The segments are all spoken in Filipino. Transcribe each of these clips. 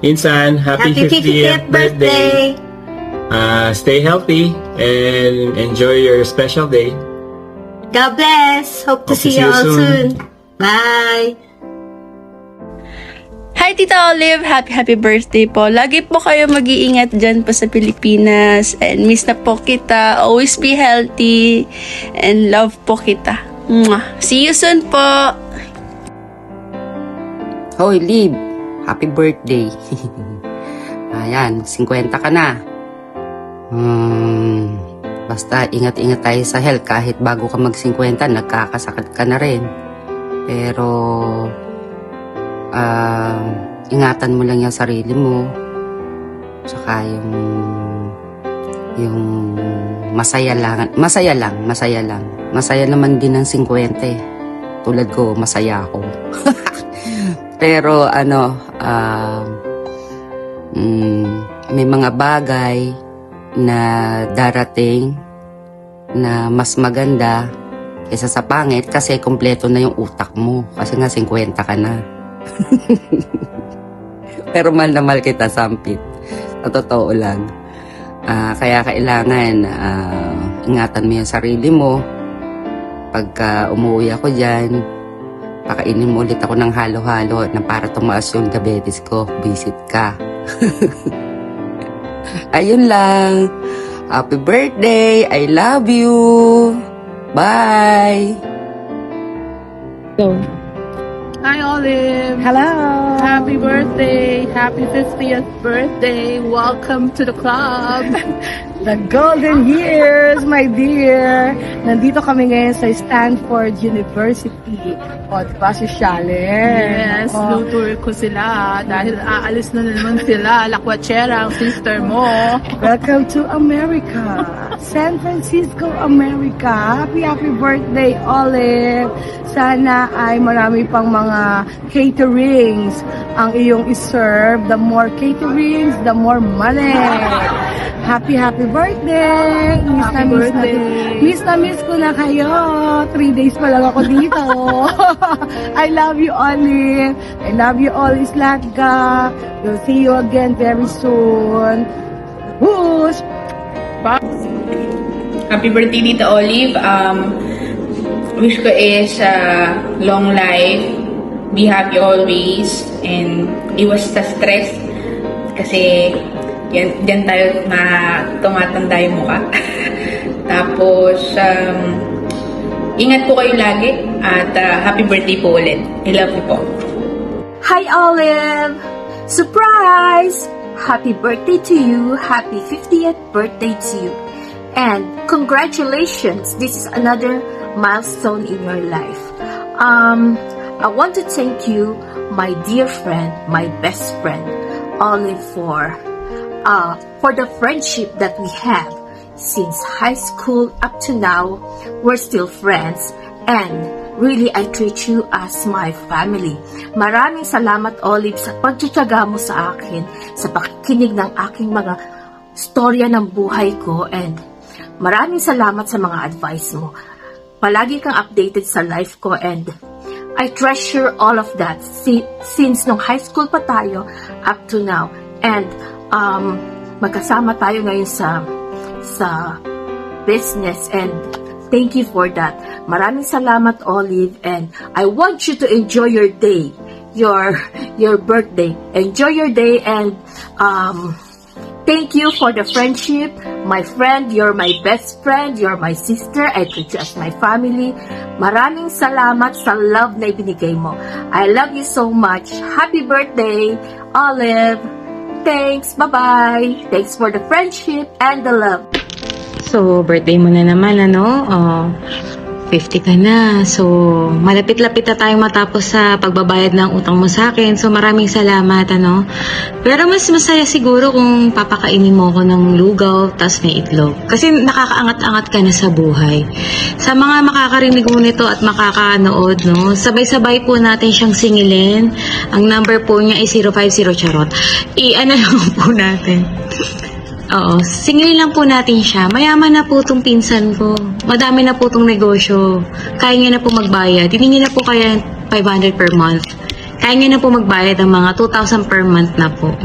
Insan, happy 50th birthday! Stay healthy and enjoy your special day. God bless! Hope to see you all soon. Bye! Hi, Tita Olive! Happy birthday po. Lagi po kayo mag-iingat dyan po sa Pilipinas. And miss na po kita. Always be healthy. And love po kita. Mwah. See you soon po! Hoy, Liv! Happy birthday! Ayan, 50 ka na. Basta ingat-ingat tayo sa health. Kahit bago ka mag-50, nagkakasakit ka na rin. Pero ingatan mo lang yung sarili mo, saka yung masaya naman din ng 50. Tulad ko, masaya ako. Pero may mga bagay na darating na mas maganda kaysa sa pangit kasi kompleto na yung utak mo kasi nga 50 ka na. Pero mahal na mahal kita, Sampit. Sa totoo lang. Kaya kailangan ingatan mo yung sarili mo. Pagka umuwi ako dyan, pakainin mo ulit ako ng halo-halo na para tumaas yung diabetes ko. Visit ka. Ayun lang. Happy birthday. I love you. Bye. Go. Hi, Olive. Hello. Happy birthday. Happy 50th birthday. Welcome to the club. The golden years, my dear. Nandito kami ngayon sa Stanford University. O, diba si Shalen? Yes, tour ko sila dahil aalis na naman sila. Lakwachera, ang sister mo. Welcome to America. San Francisco, America. Happy birthday, Olive. Sana ay marami pang mga caterings ang iyong iserve. The more caterings, the more money. Happy birthday! Miss na miss ko na kayo. 3 days pa lang ako dito. I love you, Olive. I love you all, Islatka. We'll see you again very soon. Whoosh! Happy birthday, Tita Olive. Wish ko is long life, be happy always, and iwas sa stress. Kasi yan tayo tumatanda yung mukha. Tapos, ingat po kayo lagi at happy birthday po ulit. I love you po. Hi, Olive! Surprise! Happy birthday to you. Happy 50th birthday to you. And congratulations. This is another milestone in your life. I want to thank you, my dear friend, my best friend, Olive, for the friendship that we have since high school up to now. We're still friends, and really I treat you as my family. Maraming salamat, Olive, sa pagtitiyaga mo sa akin, sa pakikinig ng aking mga storya ng buhay ko, and maraming salamat sa mga advice mo. Palagi kang updated sa life ko, and I treasure all of that since nung high school pa tayo up to now. And magkasama tayo ngayon sa business, and thank you for that. Maraming salamat, Olive, and I want you to enjoy your day, your birthday. Enjoy your day, and thank you for the friendship. My friend, you're my best friend, you're my sister, I treat you as my family. Maraming salamat sa love na ibinigay mo. I love you so much. Happy birthday, Olive. Thanks, bye-bye. Thanks for the friendship and the love. So, birthday mo na naman, 50 ka na. So, malapit-lapit na tayong matapos sa pagbabayad ng utang mo sa akin. So, maraming salamat, Pero mas masaya siguro kung papakainin mo ako ng lugaw, tas may itlog. Kasi nakakaangat-angat ka na sa buhay. Sa mga makakarinig mo nito at makakanood, sabay-sabay po natin siyang singilin. Ang number po niya ay 050 charot. I-ano lang po natin. Oo, singilin lang po natin siya. Mayaman na po itong pinsan ko. Madami na po itong negosyo. Kaya niya na po magbayad. Hindi niya na po kaya 500 per month. kaya nyo na po magbayad ng mga 2,000 per month na po.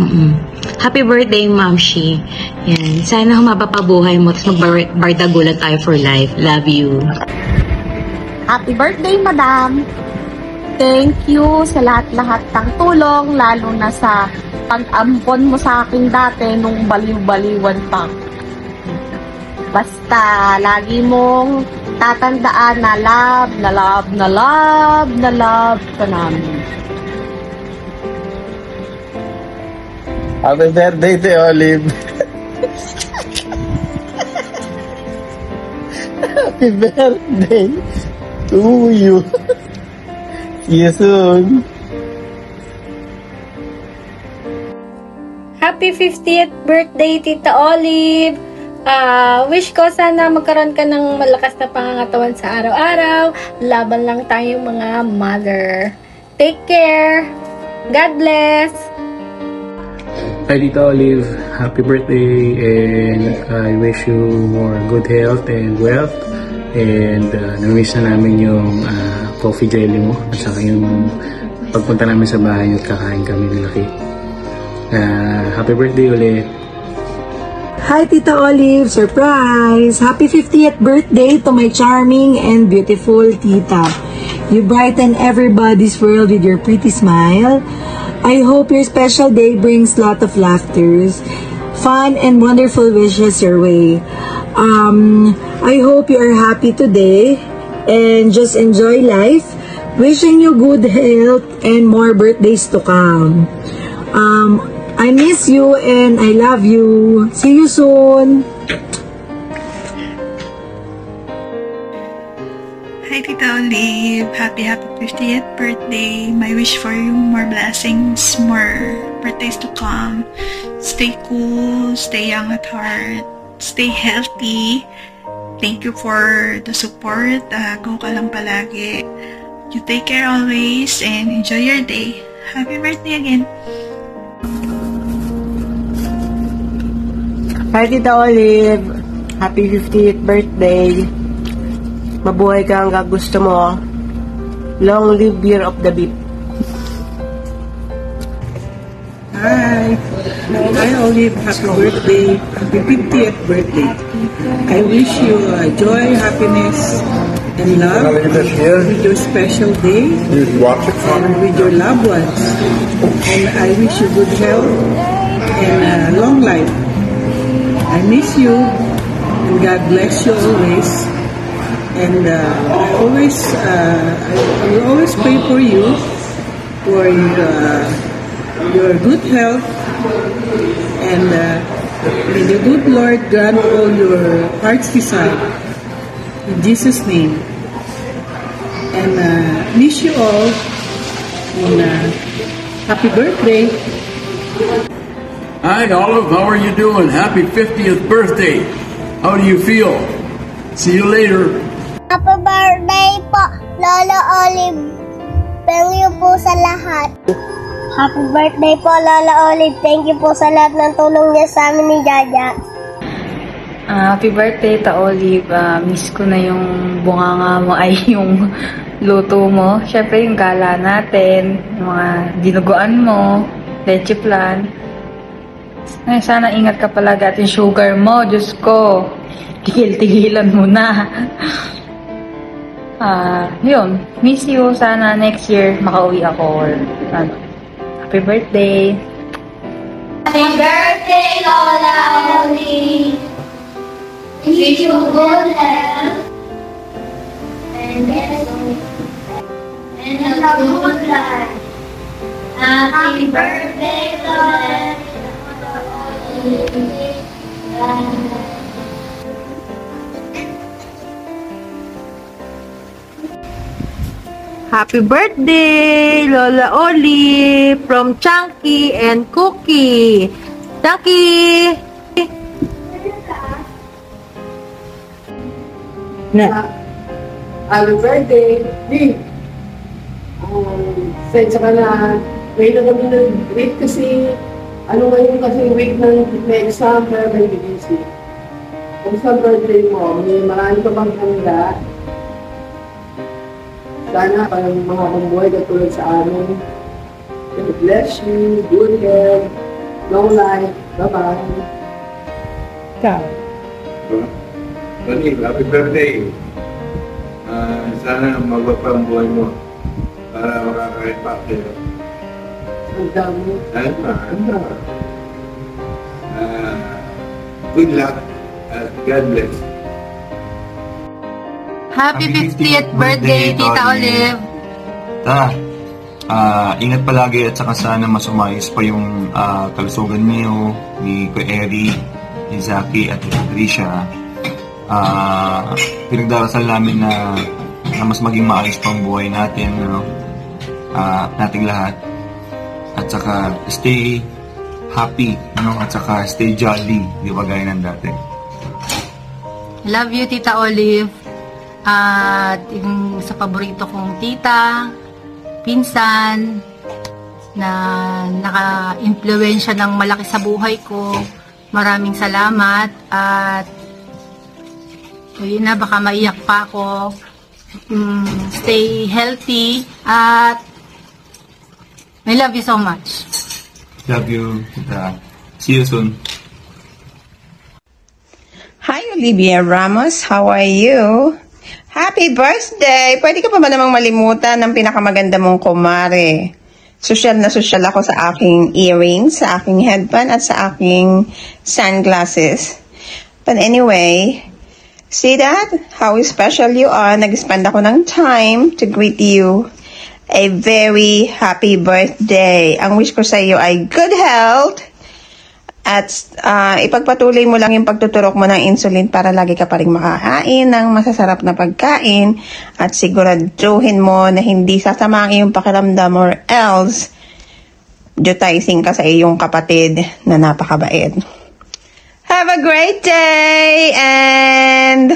Happy birthday, Mamshi. Yan. Sana humaba pa buhay mo, tapos magbardagulan tayo for life. Love you. Happy birthday, Madam! Thank you sa lahat-lahat ng tulong, lalo na sa pag-ampon mo sa akin dati nung baliw-baliwan pa. Basta, lagi mong tatandaan na love, na love, na love, na love ka namin. Happy birthday to Olive. Happy birthday to you. See you soon. Happy 50th birthday, Tita Olive! Wish ko sana magkaroon ka ng malakas na pangangatawan sa araw-araw. Laban lang tayong mga mother. Take care! God bless! Hi Tita Olive, happy birthday, and I wish you more good health and wealth, and namiss na namin yung coffee jelly mo at saka yung pagpunta namin sa bahay at kakain kami ni Laki. Happy birthday ulit. Hi Tita Olive, surprise! Happy 50th birthday to my charming and beautiful tita. You brighten everybody's world with your pretty smile. I hope your special day brings lot of laughters, fun and wonderful wishes your way. I hope you are happy today and just enjoy life. Wishing you good health and more birthdays to come. I miss you and I love you. See you soon. Hi Tita Olive, happy 50th birthday. My wish for you more blessings, more birthdays to come. Stay cool, stay young at heart, stay healthy. Thank you for the support. Go ka lang palagi. You take care always and enjoy your day. Happy birthday again. Hi Tita Olive, happy 50th birthday. Mabuhay ka hanggang gusto mo. Long live Year of the Beef. Hi Olive, happy birthday, happy 50th birthday. I wish you joy, happiness, and love with your special day and with your loved ones. And I wish you good health and long life. I miss you and God bless you always. And I will always pray for you, for your good health, and may the good Lord grant all your heart's desire. In Jesus' name. And miss you all. And happy birthday. Hi Olive, how are you doing? Happy 50th birthday. How do you feel? See you later. Happy birthday po, Lola Olive. Thank you po sa lahat. Happy birthday po, Lola Olive. Thank you po sa lahat ng tulong niya sa amin ni Jaja. Happy birthday, Ta Olive. Miss ko na yung bunganga mo ay yung luto mo. Siyempre yung gala natin, yung mga dinuguan mo, leche plan. Ay, sana ingat ka palagi at yung sugar mo, Diyos ko. Tigil-tigilan mo na. Yun, miss you. Sana next year makauwi ako or happy birthday. Happy birthday, Lola Oli. Wish you good health and a good life. Happy birthday, Lola Oli. Happy birthday, Lola Oli, from Chunky and Cookie. Chunky! Happy birthday, Lee! Sensya ka na, ngayon na kami nag-greet kasi, ngayon kasi week ng exam, kaya may busy. Kung sa birthday mo, may marami ka bang handa? Sana parang mga pambuhay katulad sa amin. God bless you. Good health. Long life. Bye-bye. Ikaw. Tony, happy birthday. Sana magpapa ang buhay mo para makakaipak kayo. Ang dami. Ano? Good luck at God bless. Happy 50th birthday, Tita Olive! Ingat palagi at saka sana mas umayos pa yung kalusugan niyo ni Kuya Eri, ni Zaki at ni Patricia. Pinagdarasal namin na mas maging maayos pang buhay natin, nating lahat. At saka stay happy, at saka stay jolly, di ba gaya ng dati. Love you, Tita Olive. At yung sa paborito kong tita, pinsan, na naka-impluwensya ng malaki sa buhay ko. Maraming salamat. At yun na, baka maiyak pa ako. Stay healthy. At I love you so much. Love you, Tita. See you soon. Hi, Olivia Ramos. How are you? Happy birthday! Pwede ka pa ba namang malimutan ng pinakamaganda mong kumare? Sosyal na sosyal ako sa aking earrings, sa aking headband, at sa aking sunglasses. But anyway, see that? How special you are. Nag-spend ako ng time to greet you. A very happy birthday. Ang wish ko sa iyo ay good health. At ipagpatuloy mo lang yung pagtuturok mo ng insulin para lagi ka pa rin makakain ng masasarap na pagkain. At siguraduhin mo na hindi sasama ang iyong pakiramdam or else jutizing ka sa iyong kapatid na napakabait. Have a great day and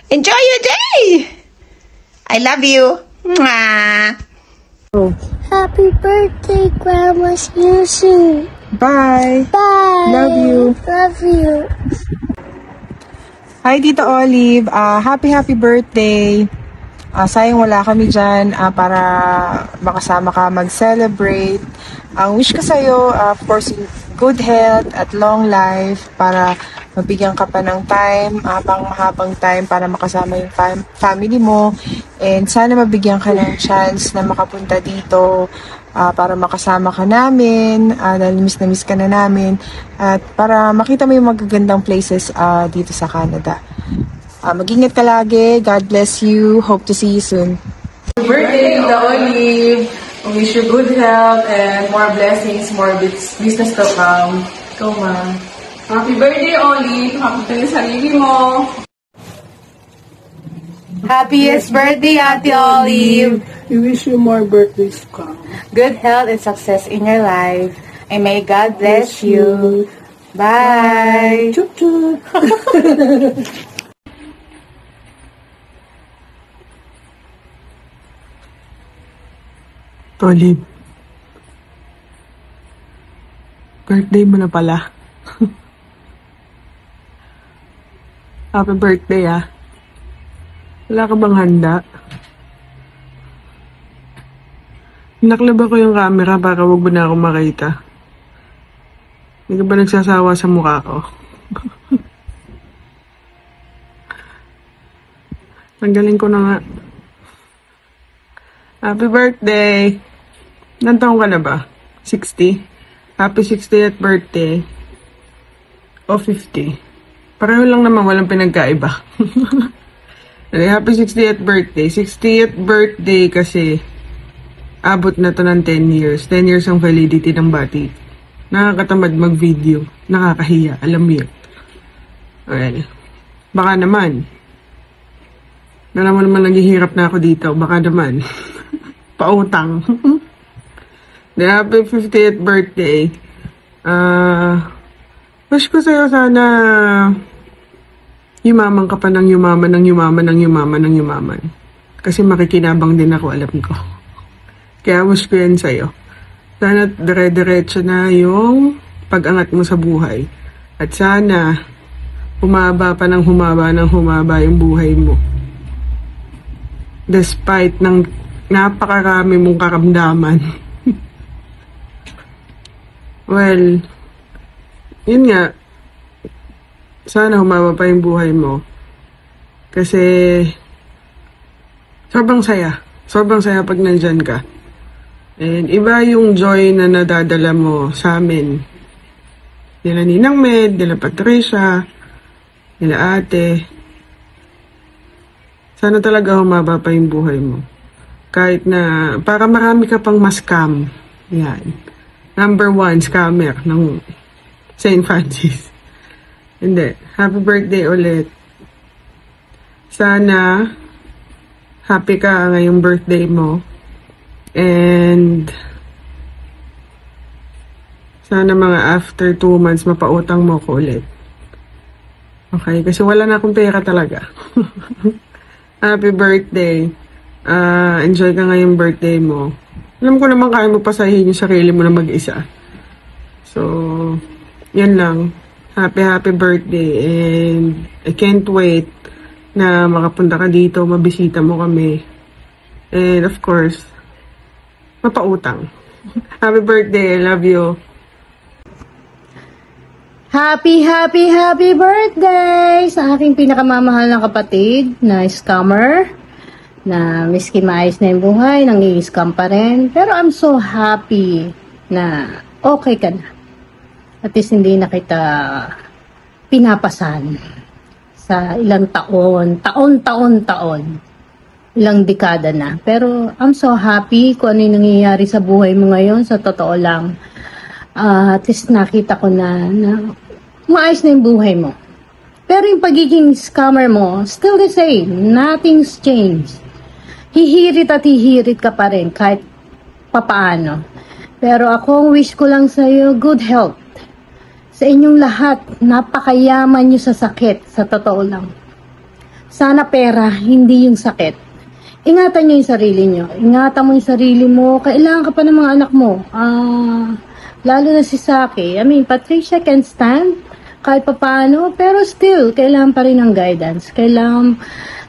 enjoy your day! I love you! Mwah! Happy birthday, Grandma. See you soon. Bye. Bye. Love you. Love you. Hi, Tita Olive. Happy birthday. Sayang wala kami dyan para makasama ka mag-celebrate. Ang wish ko sa'yo, of course, good health at long life para mabigyan ka pa ng time, mahabang time para makasama yung family mo. And sana mabigyan ka ng chance na makapunta dito para makasama ka namin, dahil miss na miss ka na namin. At para makita mo yung magagandang places dito sa Canada. Mag-ingat ka lagi. God bless you. Hope to see you soon. Happy birthday, Tita Olive! I wish you good health and more blessings, more business to come. Ikaw, ma. Happy birthday, Olive! Happy tayo sa sarili mo! Happiest birthday, Ate Olive! We wish you more birthdays to come. Good health and success in your life. And may God bless you. Bye! Chup chup! Olive, birthday mo na pala. Happy birthday, Wala ka bang handa? Naklaba ko yung camera para wag mo na ako makita. Hindi ka ba nagsasawa sa mukha ko? Tanggalin ko na nga. Happy birthday! Ilan taong ka na ba? 60? Happy 60th birthday. O 50? Pareho lang naman, walang pinagkaiba. Happy 60th birthday. 60th birthday kasi abot na to ng 10 years. 10 years ang validity ng bati. Nakakatamad mag-video. Nakakahiya. Alam mo yun. Well, baka naman. Alam mo naman naghihirap na ako dito. Baka naman. Pautang. The happy 50th birthday. Wish ko sa'yo sana yumaman ka pa ng yumaman. Kasi makikinabang din ako, alam ko. Kaya wish ko yan sa'yo. Sana dire-diretso na yung pag-angat mo sa buhay. At sana humaba pa ng humaba yung buhay mo. Despite ng napakarami mong karamdaman. Well, yun nga, sana humaba pa yung buhay mo. Kasi, sobrang saya. Sobrang saya pag nandyan ka. And iba yung joy na nadadala mo sa amin. Nila Ninang Med, nila Patricia, nila ate. Sana talaga humaba pa yung buhay mo. Kahit na, para marami ka pang ma-scam. Yan. Number 1, scammer ng St. Francis. Hindi. Happy birthday ulit. Sana, happy ka ngayong birthday mo. And, sana mga after 2 months, mapautang mo ko ulit. Okay? Kasi wala na akong pera talaga. Happy birthday. Enjoy ka ngayong birthday mo. Alam ko naman kaya mo pasahin yung sarili mo na mag-isa. So, yan lang. Happy birthday. And I can't wait na makapunta ka dito, mabisita mo kami. And of course, mapautang. Happy birthday. I love you. Happy birthday sa aking pinakamamahal na kapatid na scammer, na miski maayos na yung buhay, nang-i-scam pa rin. Pero I'm so happy na okay ka na. At least hindi na kita pinapasan sa ilang taon, ilang dekada na. Pero I'm so happy kung ano yung nangyayari sa buhay mo ngayon, sa totoo lang. At least nakita ko na maayos na yung buhay mo. Pero yung pagiging scammer mo, still the same. Nothing's changed. Hihirit at hihirit ka pa rin kahit papaano. Pero ako, wish ko lang sa'yo, good health. Sa inyong lahat, napakayaman nyo sa sakit, sa totoo lang. Sana pera, hindi yung sakit. Ingatan nyo yung sarili nyo. Ingatan mo yung sarili mo. Kailangan ka pa ng mga anak mo. Lalo na si Saki. Patricia can stand kahit papaano, pero still, kailangan pa rin ng guidance. Kailangan,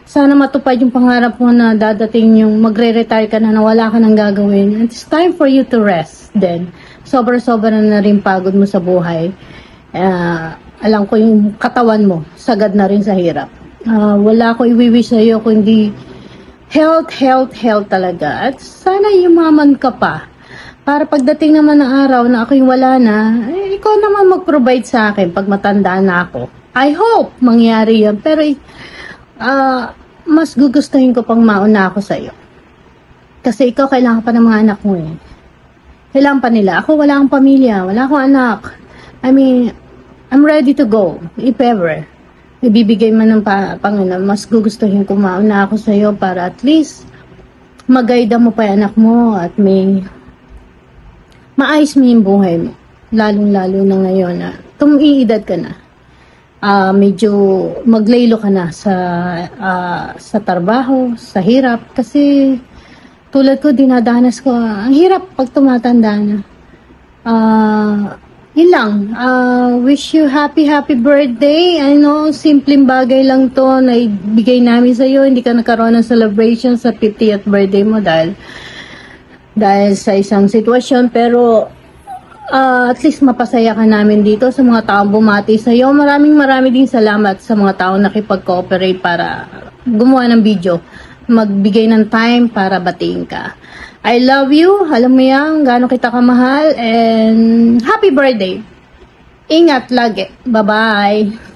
sana matupad yung pangarap mo na dadating yung magre-retire ka na wala ka nang gagawin. And it's time for you to rest then. Sobra-sobra na rin pagod mo sa buhay. Alam ko yung katawan mo, sagad na rin sa hirap. Wala ko iwiwish sa'yo kundi health talaga. At sana yumaman ka pa. Para pagdating naman ng araw na ako yung wala na, ikaw naman mag-provide sa akin pag matanda na ako. I hope mangyari yan. Pero mas gugustuhin ko pang mauna ako sa'yo. Kasi ikaw kailangan pa ng mga anak mo eh. Kailangan pa nila. Ako wala akong pamilya, wala akong anak. I'm ready to go. If ever. Ibibigay man ng Panginoon, mas gugustuhin ko mauna ako sa'yo para at least mag-guide mo pa yung anak mo at maayos mo yung buhay mo. Lalong-lalo na ngayon na tumiidad ka na. Medyo maglaylo ka na sa trabaho, sa hirap. Kasi tulad ko, dinadanas ko, ang hirap pag tumatanda na. Yun lang. Wish you happy birthday. I know, simpleng bagay lang to na ibigay namin sa'yo. Hindi ka nagkaroon ng celebration sa 50th birthday mo dahil sa isang sitwasyon, pero at least mapasaya ka namin dito sa mga taong bumati sa iyo. Maraming din salamat sa mga taong nakipag-cooperate para gumawa ng video, magbigay ng time para batiin ka. I love you, alam mo yan, gaano kita kamahal, and happy birthday. Ingat lagi. Bye-bye.